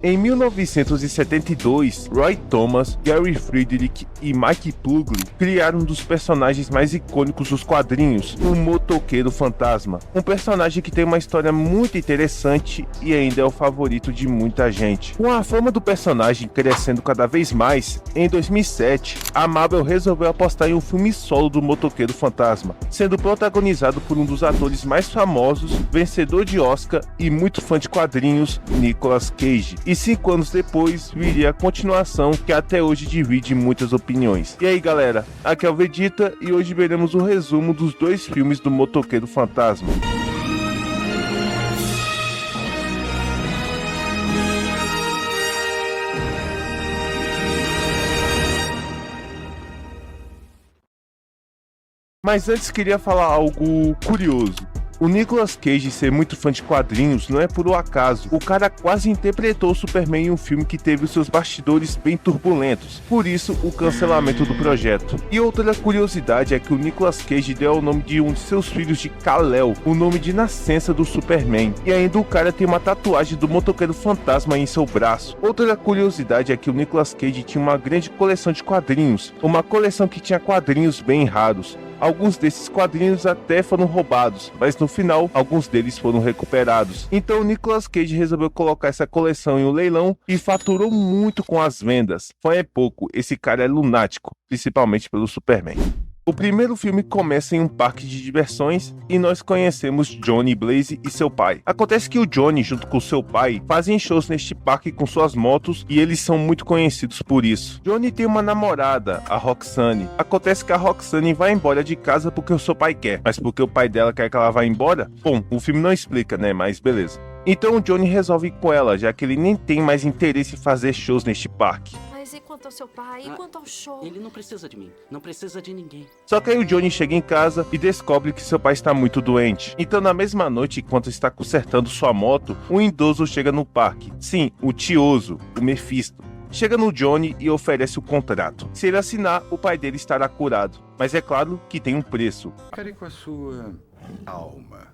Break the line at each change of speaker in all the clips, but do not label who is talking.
Em 1972, Roy Thomas, Gary Friedrich e Mike Puglia criaram um dos personagens mais icônicos dos quadrinhos, o Motoqueiro Fantasma. Um personagem que tem uma história muito interessante e ainda é o favorito de muita gente. Com a fama do personagem crescendo cada vez mais, em 2007, a Marvel resolveu apostar em um filme solo do Motoqueiro Fantasma, sendo protagonizado por um dos atores mais famosos, vencedor de Oscar e muito fã de quadrinhos, Nicolas Cage. E 5 anos depois, viria a continuação que até hoje divide muitas opiniões. E aí galera, aqui é o Vegeta e hoje veremos o resumo dos 2 filmes do Motoqueiro Fantasma. Mas antes queria falar algo curioso. O Nicolas Cage ser muito fã de quadrinhos não é por um acaso. O cara quase interpretou o Superman em um filme que teve os seus bastidores bem turbulentos. Por isso, o cancelamento do projeto. E outra curiosidade é que o Nicolas Cage deu o nome de um de seus filhos de Kal-El, o nome de nascença do Superman. E ainda o cara tem uma tatuagem do Motoqueiro Fantasma em seu braço. Outra curiosidade é que o Nicolas Cage tinha uma grande coleção de quadrinhos. Uma coleção que tinha quadrinhos bem raros. Alguns desses quadrinhos até foram roubados, mas no final, alguns deles foram recuperados. Então o Nicolas Cage resolveu colocar essa coleção em um leilão e faturou muito com as vendas. Foi pouco, esse cara é lunático, principalmente pelo Superman. O primeiro filme começa em um parque de diversões e nós conhecemos Johnny Blaze e seu pai. Acontece que o Johnny, junto com seu pai, fazem shows neste parque com suas motos e eles são muito conhecidos por isso. Johnny tem uma namorada, a Roxane. Acontece que a Roxane vai embora de casa porque o seu pai quer, mas porque o pai dela quer que ela vá embora? Bom, o filme não explica, né? Mas beleza. Então o Johnny resolve ir com ela, já que ele nem tem mais interesse em fazer shows neste parque.
Mas e quanto ao seu pai? E quanto ao show?
Ele não precisa de mim. Não precisa de ninguém.
Só que aí o Johnny chega em casa e descobre que seu pai está muito doente. Então na mesma noite, enquanto está consertando sua moto, um idoso chega no parque. Sim, o tioso, o Mephisto. Chega no Johnny e oferece o contrato. Se ele assinar, o pai dele estará curado. Mas é claro que tem um preço.
Pare com a sua alma.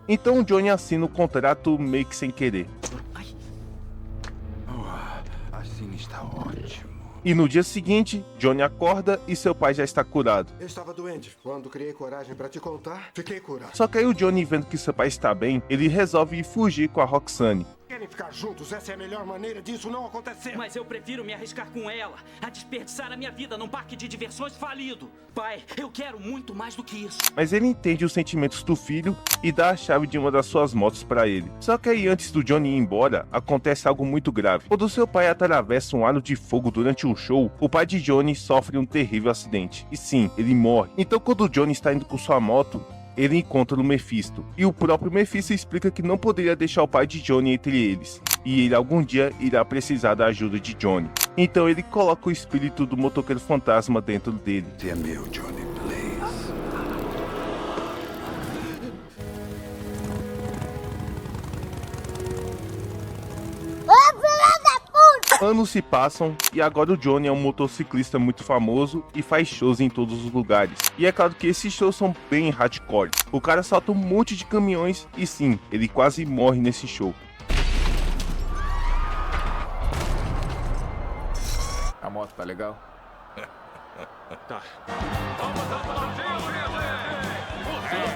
Então o Johnny assina o contrato meio que sem querer.
Assim está ótimo.
E no dia seguinte, Johnny acorda e seu pai já está curado.
Eu estava doente. Quando criei coragem para te contar, fiquei curado.
Só que aí o Johnny, vendo que seu pai está bem, ele resolve fugir com a Roxane.
Querem ficar juntos? Essa é a melhor maneira disso não acontecer.
Mas eu prefiro me arriscar com ela a desperdiçar a minha vida num parque de diversões falido. Pai, eu quero muito mais do que isso.
Mas ele entende os sentimentos do filho e dá a chave de uma das suas motos para ele. Só que aí antes do Johnny ir embora, acontece algo muito grave. Quando seu pai atravessa um aro de fogo durante um show, o pai de Johnny sofre um terrível acidente. E sim, ele morre. Então quando o Johnny está indo com sua moto, ele encontra o Mephisto. E o próprio Mephisto explica que não poderia deixar o pai de Johnny entre eles. E ele algum dia irá precisar da ajuda de Johnny. Então ele coloca o espírito do Motoqueiro Fantasma dentro dele.
Você é meu, Johnny Blaze.
Anos se passam e agora o Johnny é um motociclista muito famoso e faz shows em todos os lugares. E é claro que esses shows são bem hardcore. O cara solta um monte de caminhões e sim, ele quase morre nesse show.
A moto tá legal?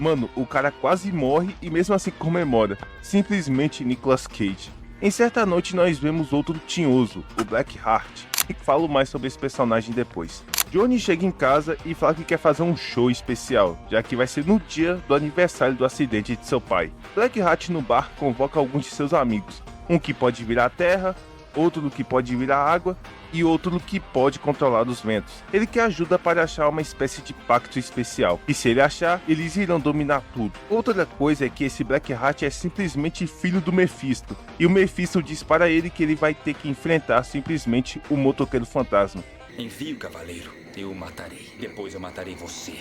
Mano, o cara quase morre e mesmo assim comemora. Simplesmente Nicolas Cage. Em certa noite nós vemos outro tinhoso, o Blackheart, e falo mais sobre esse personagem depois. Johnny chega em casa e fala que quer fazer um show especial, já que vai ser no dia do aniversário do acidente de seu pai. Blackheart no bar convoca alguns de seus amigos, um que pode virar terra, outro que pode virar água e outro que pode controlar os ventos. Ele quer ajuda para achar uma espécie de pacto especial, e se ele achar, eles irão dominar tudo. Outra coisa é que esse Blackheart é simplesmente filho do Mephisto, e o Mephisto diz para ele que ele vai ter que enfrentar simplesmente o Motoqueiro Fantasma.
Envie o cavaleiro, eu o matarei. Depois eu matarei você,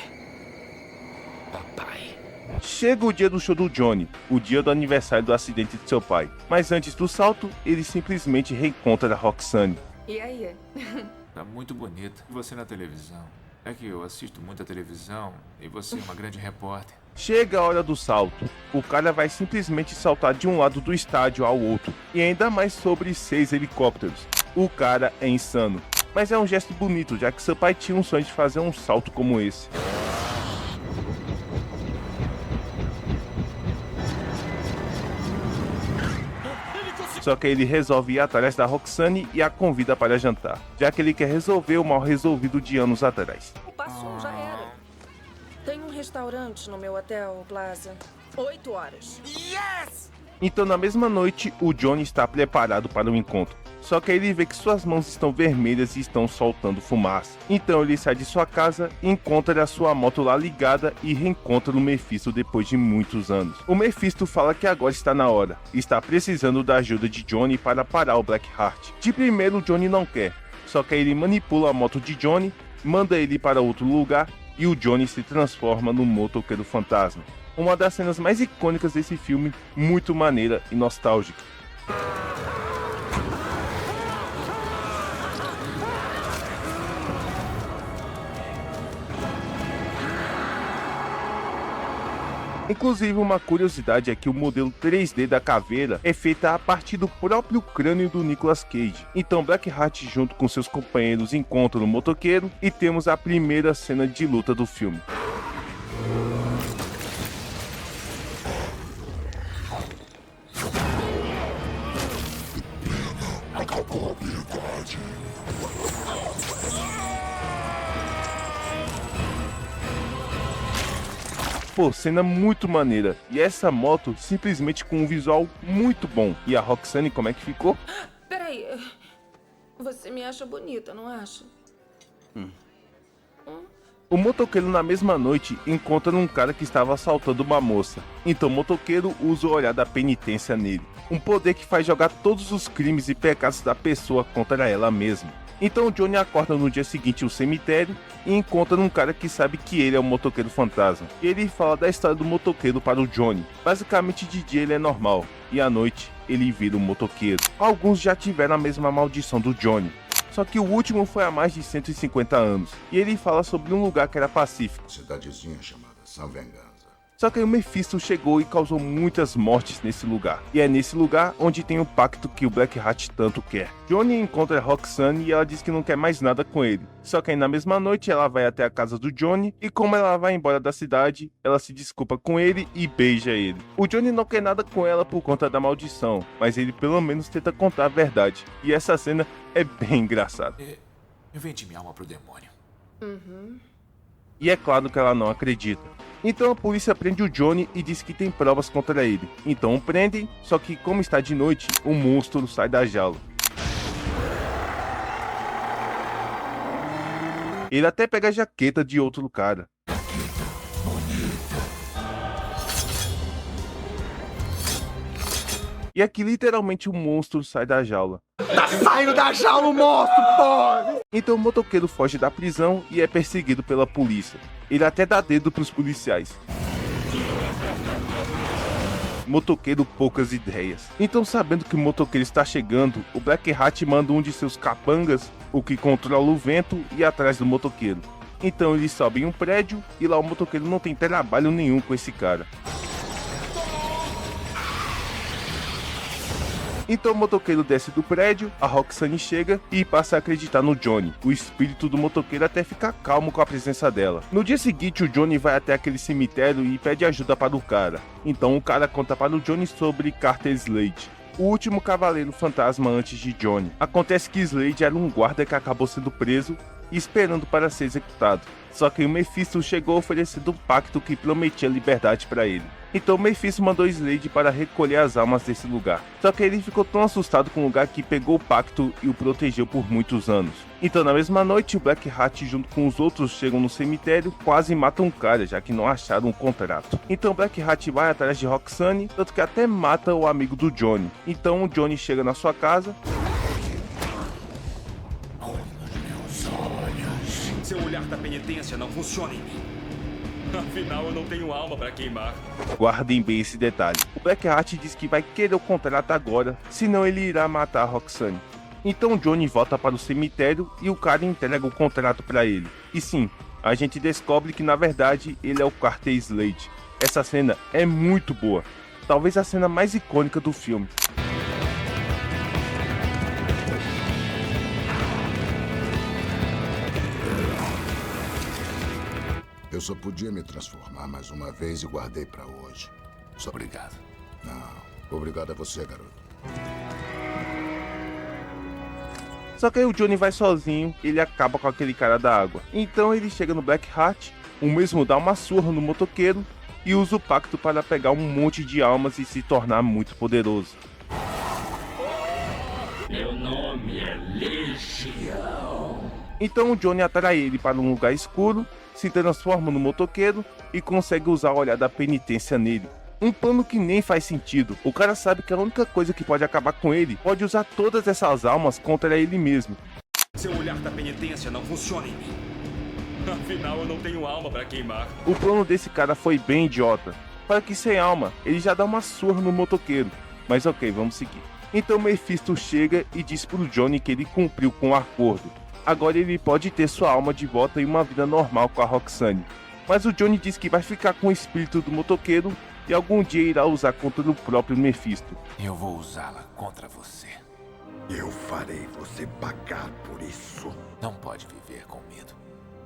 papai.
Chega o dia do show do Johnny, o dia do aniversário do acidente de seu pai. Mas antes do salto, ele simplesmente reencontra a Roxane.
E aí?
Tá muito bonita. E você na televisão? É que eu assisto muita televisão e você é uma grande repórter.
Chega a hora do salto. O cara vai simplesmente saltar de um lado do estádio ao outro, e ainda mais sobre 6 helicópteros. O cara é insano, mas é um gesto bonito, já que seu pai tinha um sonho de fazer um salto como esse. Só que ele resolve ir atrás da Roxane e a convida para jantar, já que ele quer resolver o mal resolvido de anos atrás.
O passo já era. Tem um restaurante no meu hotel, Plaza. 8 horas.
Então na mesma noite, o Johnny está preparado para o encontro. Só que aí ele vê que suas mãos estão vermelhas e estão soltando fumaça. Então ele sai de sua casa, encontra a sua moto lá ligada e reencontra o Mephisto depois de muitos anos. O Mephisto fala que agora está na hora, está precisando da ajuda de Johnny para parar o Blackheart. De primeiro o Johnny não quer, só que aí ele manipula a moto de Johnny, manda ele para outro lugar e o Johnny se transforma no motoqueiro fantasma. Uma das cenas mais icônicas desse filme, muito maneira e nostálgica. Inclusive, uma curiosidade é que o modelo 3D da caveira é feita a partir do próprio crânio do Nicolas Cage. Então Blackheart junto com seus companheiros encontram o motoqueiro e temos a primeira cena de luta do filme. Pô, cena muito maneira. E essa moto simplesmente com um visual muito bom. E a Roxane, como é que ficou?
Peraí. Você me acha bonita, não acha?
O motoqueiro na mesma noite encontra um cara que estava assaltando uma moça. Então o motoqueiro usa o olhar da penitência nele. Um poder que faz jogar todos os crimes e pecados da pessoa contra ela mesma. Então o Johnny acorda no dia seguinte no cemitério e encontra um cara que sabe que ele é o motoqueiro fantasma. E ele fala da história do motoqueiro para o Johnny. Basicamente de dia ele é normal, e à noite ele vira um motoqueiro. Alguns já tiveram a mesma maldição do Johnny. Só que o último foi há mais de 150 anos. E ele fala sobre um lugar que era pacífico.
Cidadezinha chamada San Venganza.
Só que aí o Mephisto chegou e causou muitas mortes nesse lugar. E é nesse lugar onde tem o pacto que o Blackheart tanto quer. Johnny encontra a Roxane e ela diz que não quer mais nada com ele. Só que aí na mesma noite ela vai até a casa do Johnny e como ela vai embora da cidade, ela se desculpa com ele e beija ele. O Johnny não quer nada com ela por conta da maldição, mas ele pelo menos tenta contar a verdade. E essa cena é bem engraçada.
Eu vendi minha alma pro demônio.
E é claro que ela não acredita. Então a polícia prende o Johnny e diz que tem provas contra ele. Então o prendem, só que como está de noite, o monstro sai da jaula. Ele até pega a jaqueta de outro cara. E aqui literalmente o monstro sai da jaula.
Tá saindo da jaula o monstro, pô!
Então o motoqueiro foge da prisão e é perseguido pela polícia. Ele até dá dedo pros policiais. Motoqueiro poucas ideias. Então sabendo que o motoqueiro está chegando, o Blackheart manda um de seus capangas, o que controla o vento, ir atrás do motoqueiro. Então eles sobem um prédio e lá o motoqueiro não tem trabalho nenhum com esse cara. Então o motoqueiro desce do prédio, a Roxane chega e passa a acreditar no Johnny. O espírito do motoqueiro até fica calmo com a presença dela. No dia seguinte, o Johnny vai até aquele cemitério e pede ajuda para o cara. Então o cara conta para o Johnny sobre Carter Slade, o último cavaleiro fantasma antes de Johnny. Acontece que Slade era um guarda que acabou sendo preso e esperando para ser executado. Só que o Mephisto chegou oferecendo um pacto que prometia liberdade para ele. Então o Mephisto mandou Slade para recolher as almas desse lugar. Só que ele ficou tão assustado com o lugar que pegou o pacto e o protegeu por muitos anos. Então na mesma noite, o Blackheart junto com os outros chegam no cemitério, quase matam um cara, já que não acharam um contrato. Então Blackheart vai atrás de Roxane, tanto que até mata o amigo do Johnny. Então o Johnny chega na sua casa.
Seu olhar da penitência não funciona em mim. Afinal, eu não tenho alma para queimar.
Guardem bem esse detalhe. O Blackheart diz que vai querer o contrato agora, senão ele irá matar a Roxane. Então Johnny volta para o cemitério e o cara entrega o contrato para ele. E sim, a gente descobre que na verdade ele é o Carter Slade. Essa cena é muito boa, talvez a cena mais icônica do filme.
Eu só podia me transformar mais uma vez e guardei pra hoje.
Obrigado.
Não, obrigado a você, garoto.
Só que aí o Johnny vai sozinho e ele acaba com aquele cara da água. Então ele chega no Black Hat, o mesmo dá uma surra no motoqueiro e usa o pacto para pegar um monte de almas e se tornar muito poderoso.
Meu nome é Legião.
Então o Johnny atrai ele para um lugar escuro, se transforma no motoqueiro e consegue usar o olhar da penitência nele. Um plano que nem faz sentido. O cara sabe que a única coisa que pode acabar com ele pode usar todas essas almas contra ele mesmo.
Seu olhar da penitência não funciona em mim. Afinal, eu não tenho alma pra queimar.
O plano desse cara foi bem idiota. Para que sem alma, ele já dá uma surra no motoqueiro. Mas ok, vamos seguir. Então Mephisto chega e diz pro Johnny que ele cumpriu com o acordo. Agora ele pode ter sua alma de volta e uma vida normal com a Roxane. Mas o Johnny diz que vai ficar com o espírito do motoqueiro e algum dia irá usar contra o próprio Mephisto.
Eu vou usá-la contra você.
Eu farei você pagar por isso.
Não pode viver com medo.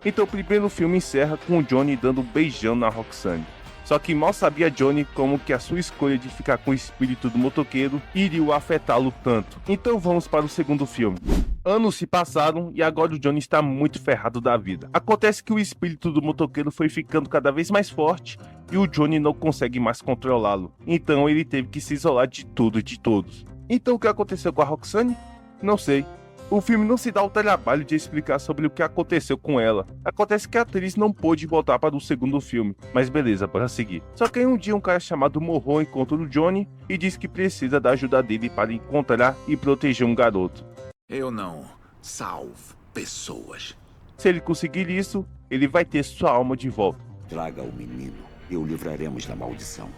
Então o primeiro filme encerra com o Johnny dando um beijão na Roxane. Só que mal sabia Johnny como que a sua escolha de ficar com o espírito do motoqueiro iria afetá-lo tanto. Então vamos para o segundo filme. Anos se passaram e agora o Johnny está muito ferrado da vida. Acontece que o espírito do motoqueiro foi ficando cada vez mais forte e o Johnny não consegue mais controlá-lo. Então ele teve que se isolar de tudo e de todos. Então o que aconteceu com a Roxane? Não sei. O filme não se dá o trabalho de explicar sobre o que aconteceu com ela. Acontece que a atriz não pôde voltar para o segundo filme, mas beleza, bora seguir. Só que aí um dia um cara chamado Morro encontra o Johnny e diz que precisa da ajuda dele para encontrar e proteger um garoto.
Eu não salvo pessoas.
Se ele conseguir isso, ele vai ter sua alma de volta.
Traga o menino e o livraremos da maldição.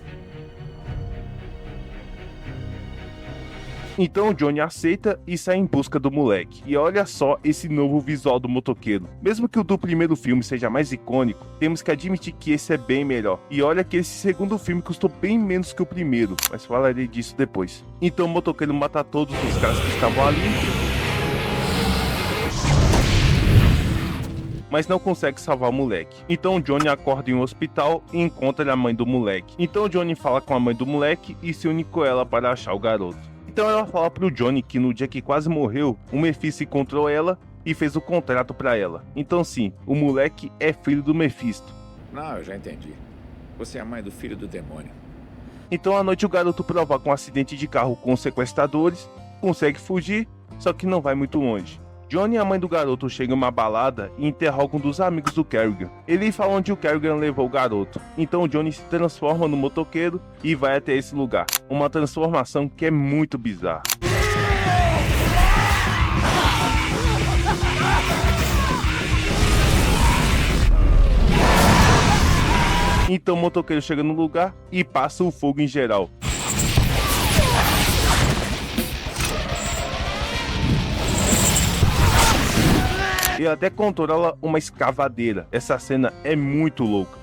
Então o Johnny aceita e sai em busca do moleque. E olha só esse novo visual do motoqueiro. Mesmo que o do primeiro filme seja mais icônico, temos que admitir que esse é bem melhor. E olha que esse segundo filme custou bem menos que o primeiro, mas falarei disso depois. Então o motoqueiro mata todos os caras que estavam ali, mas não consegue salvar o moleque. Então o Johnny acorda em um hospital e encontra a mãe do moleque. Então o Johnny fala com a mãe do moleque e se une com ela para achar o garoto. Então ela fala pro Johnny que no dia que quase morreu, o Mephisto encontrou ela e fez o contrato pra ela. Então sim, o moleque é filho do Mephisto.
Não, eu já entendi. Você é a mãe do filho do demônio.
Então à noite o garoto provoca um acidente de carro com os sequestradores, consegue fugir, só que não vai muito longe. Johnny e a mãe do garoto chegam em uma balada e interrogam um dos amigos do Kerrigan. Ele fala onde o Kerrigan levou o garoto. Então o Johnny se transforma no motoqueiro e vai até esse lugar. Uma transformação que é muito bizarra. Então o motoqueiro chega no lugar e passa o fogo em geral. Ele até controla uma escavadeira. Essa cena é muito louca.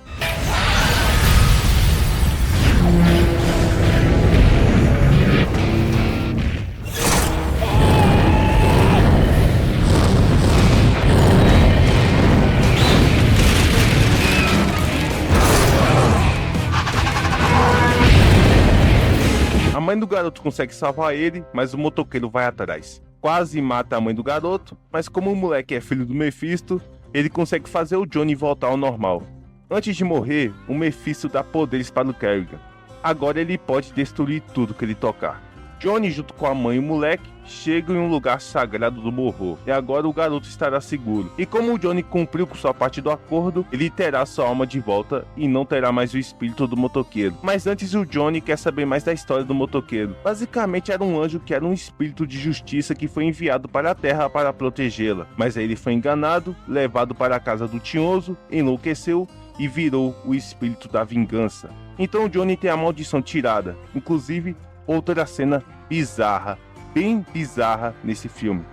A mãe do garoto consegue salvar ele, mas o motoqueiro vai atrás. Quase mata a mãe do garoto, mas como o moleque é filho do Mephisto, ele consegue fazer o Johnny voltar ao normal. Antes de morrer, o Mephisto dá poderes para o Kerrigan. Agora ele pode destruir tudo que ele tocar. Johnny, junto com a mãe e o moleque, chegam em um lugar sagrado do Morro, e agora o garoto estará seguro. E como o Johnny cumpriu com sua parte do acordo, ele terá sua alma de volta e não terá mais o espírito do motoqueiro. Mas antes o Johnny quer saber mais da história do motoqueiro. Basicamente era um anjo que era um espírito de justiça que foi enviado para a Terra para protegê-la. Mas aí ele foi enganado, levado para a casa do Tinhoso, enlouqueceu e virou o espírito da vingança. Então o Johnny tem a maldição tirada. Inclusive, outra cena bizarra, bem bizarra nesse filme.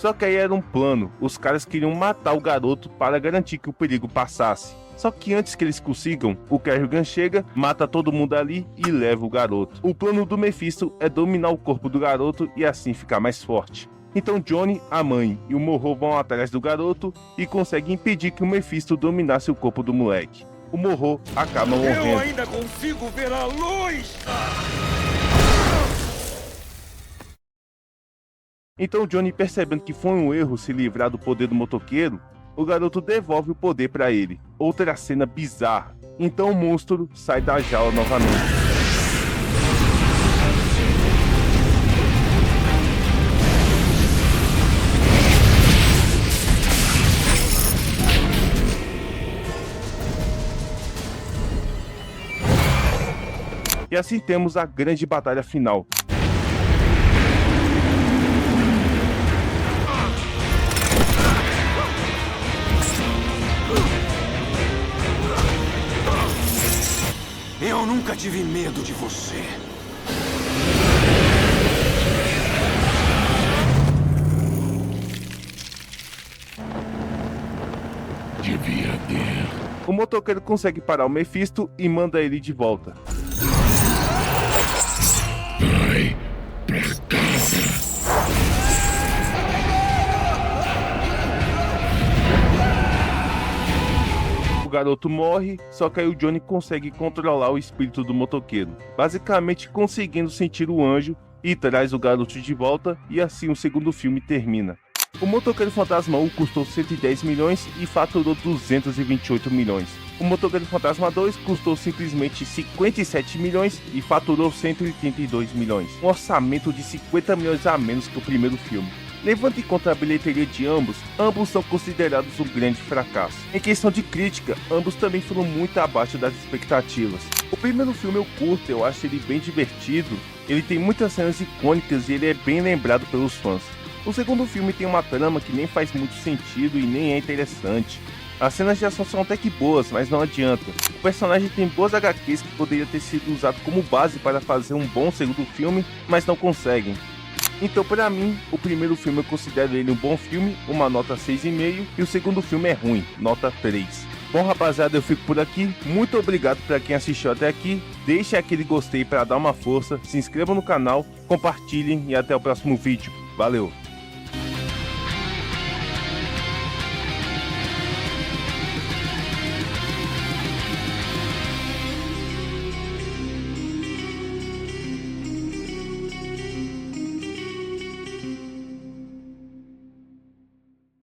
Só que aí era um plano, os caras queriam matar o garoto para garantir que o perigo passasse. Só que antes que eles consigam, o Kerrigan chega, mata todo mundo ali e leva o garoto. O plano do Mephisto é dominar o corpo do garoto e assim ficar mais forte. Então Johnny, a mãe e o Morro vão atrás do garoto e conseguem impedir que o Mephisto dominasse o corpo do moleque. O Morro acaba morrendo.
Eu ainda consigo ver a luz!
Então Johnny, percebendo que foi um erro se livrar do poder do motoqueiro, o garoto devolve o poder para ele. Outra cena bizarra. Então o monstro sai da jaula novamente. E assim temos a grande batalha final.
Eu nunca tive medo de você.
Devia ter.
O motoqueiro consegue parar o Mephisto e manda ele de volta.
Vai pra casa.
O garoto morre, só que aí o Johnny consegue controlar o espírito do motoqueiro, basicamente conseguindo sentir o anjo e traz o garoto de volta, e assim o segundo filme termina. O Motoqueiro Fantasma 1 custou 110 milhões e faturou 228 milhões. O Motoqueiro Fantasma 2 custou simplesmente 57 milhões e faturou 182 milhões. Um orçamento de 50 milhões a menos que o primeiro filme. Levando em conta a bilheteria de ambos são considerados um grande fracasso. Em questão de crítica, ambos também foram muito abaixo das expectativas. O primeiro filme eu curto, eu acho ele bem divertido, ele tem muitas cenas icônicas e ele é bem lembrado pelos fãs. O segundo filme tem uma trama que nem faz muito sentido e nem é interessante. As cenas de ação são até que boas, mas não adianta. O personagem tem boas HQs que poderia ter sido usado como base para fazer um bom segundo filme, mas não conseguem. Então, para mim, o primeiro filme eu considero ele um bom filme, uma nota 6,5, e o segundo filme é ruim, nota 3. Bom, rapaziada, eu fico por aqui. Muito obrigado para quem assistiu até aqui. Deixem aquele gostei para dar uma força, se inscrevam no canal, compartilhem e até o próximo vídeo. Valeu!